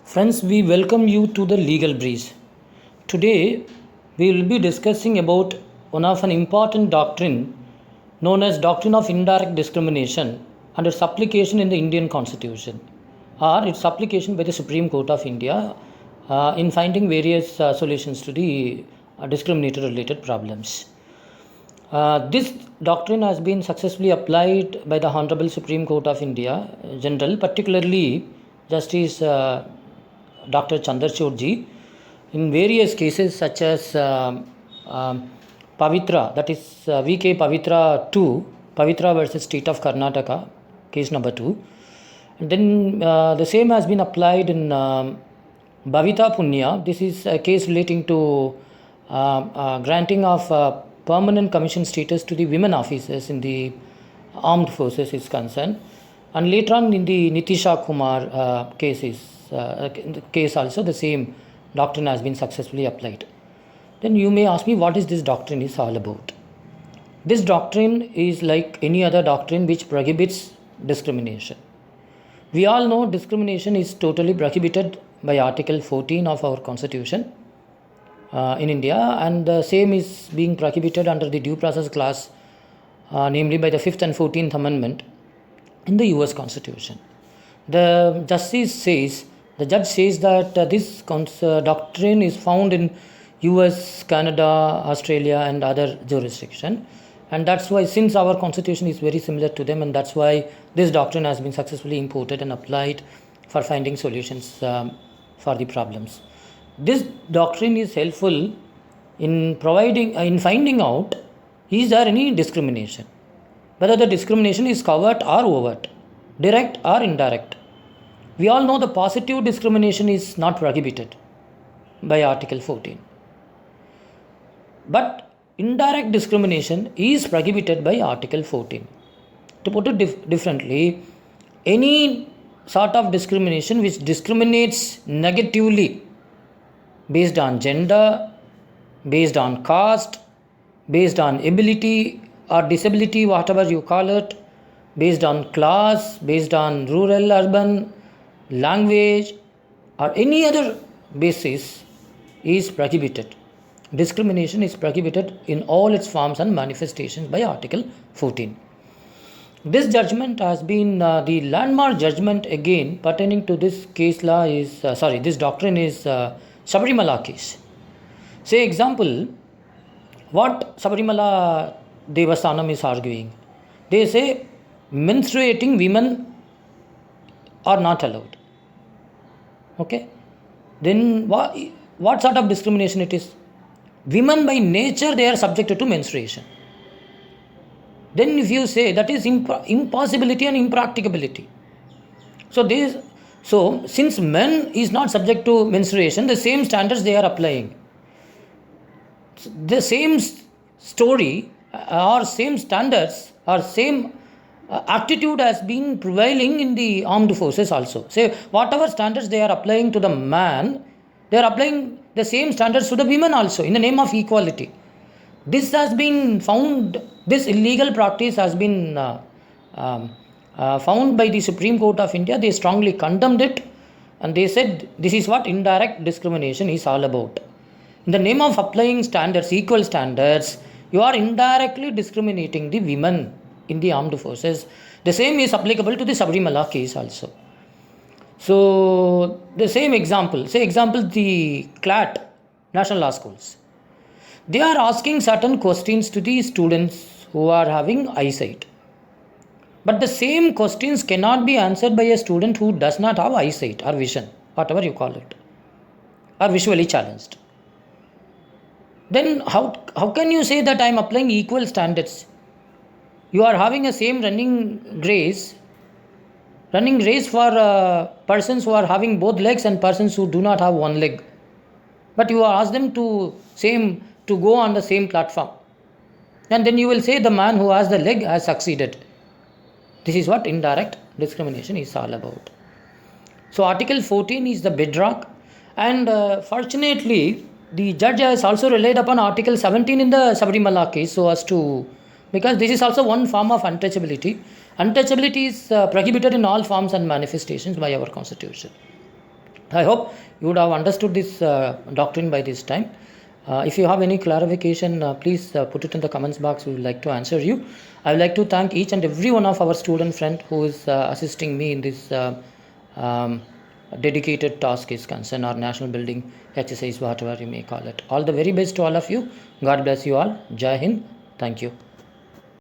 Friends, we welcome you to the Legal Breeze. Today, we will be discussing about one of an important doctrine known as Doctrine of Indirect Discrimination and its application in the Indian Constitution, or its application by the Supreme Court of India in finding various solutions to the discriminatory related problems. This doctrine has been successfully applied by the Honorable Supreme Court of India General, particularly Justice Dr. Chandrachud ji, in various cases such as Pavitra, that is VK Pavitra 2, Pavitra versus State of Karnataka, case number 2. And then the same has been applied in Bhavita Punya. This is a case relating to granting of permanent commission status to the women officers in the armed forces is concerned. And later on in the Nitisha Kumar case also the same doctrine has been successfully applied. Then you may ask me, what is this doctrine is all about? This doctrine is like any other doctrine which prohibits discrimination. We all know discrimination is totally prohibited by Article 14 of our Constitution in India, and the same is being prohibited under the Due Process Clause, namely by the 5th and 14th Amendment in the US Constitution. The judge says that this doctrine is found in US, Canada, Australia and other jurisdiction, and that's why, since our constitution is very similar to them, and that's why this doctrine has been successfully imported and applied for finding solutions for the problems. This doctrine is helpful in finding out, is there any discrimination, whether the discrimination is covert or overt, direct or indirect. We all know the positive discrimination is not prohibited by Article 14. But indirect discrimination is prohibited by Article 14. To put it differently, any sort of discrimination which discriminates negatively based on gender, based on caste, based on ability or disability, whatever you call it, based on class, based on rural, urban, language, or any other basis is prohibited. Discrimination is prohibited in all its forms and manifestations by Article 14. This judgment has been the landmark judgment again pertaining to this case law is, this doctrine is Sabarimala case. Say example, what Sabarimala Devasthanam is arguing. They say menstruating women are not allowed. Okay? Then what sort of discrimination it is? Women by nature, they are subjected to menstruation. Then if you say that is impossibility and impracticability. So since men is not subject to menstruation, the same standards they are applying. The same story or same standards or same attitude has been prevailing in the armed forces also. Say whatever standards they are applying to the man, they are applying the same standards to the women also in the name of equality. This has been found, this illegal practice has been found by the Supreme Court of India. They strongly condemned it, and they said this is what indirect discrimination is all about. In the name of applying standards, equal standards, you are indirectly discriminating the women in the armed forces. The same is applicable to the Sabarimala case also. So the same example, the CLAT, National Law Schools. They are asking certain questions to the students who are having eyesight. But the same questions cannot be answered by a student who does not have eyesight or vision, whatever you call it, or visually challenged. Then how can you say that I am applying equal standards? You are having a same running race for persons who are having both legs and persons who do not have one leg. But you ask them to go on the same platform. And then you will say the man who has the leg has succeeded. This is what indirect discrimination is all about. So Article 14 is the bedrock, and fortunately the judge has also relied upon Article 17 in the Sabarimala case so as to, because this is also one form of untouchability. Untouchability is prohibited in all forms and manifestations by our constitution. I hope you would have understood this doctrine by this time. If you have any clarification, please put it in the comments box. We would like to answer you. I would like to thank each and every one of our student friend who is assisting me in this um, dedicated task is concerned, or national building exercise, whatever you may call it. All the very best to all of you. God bless you all. Jai Hind. Thank you.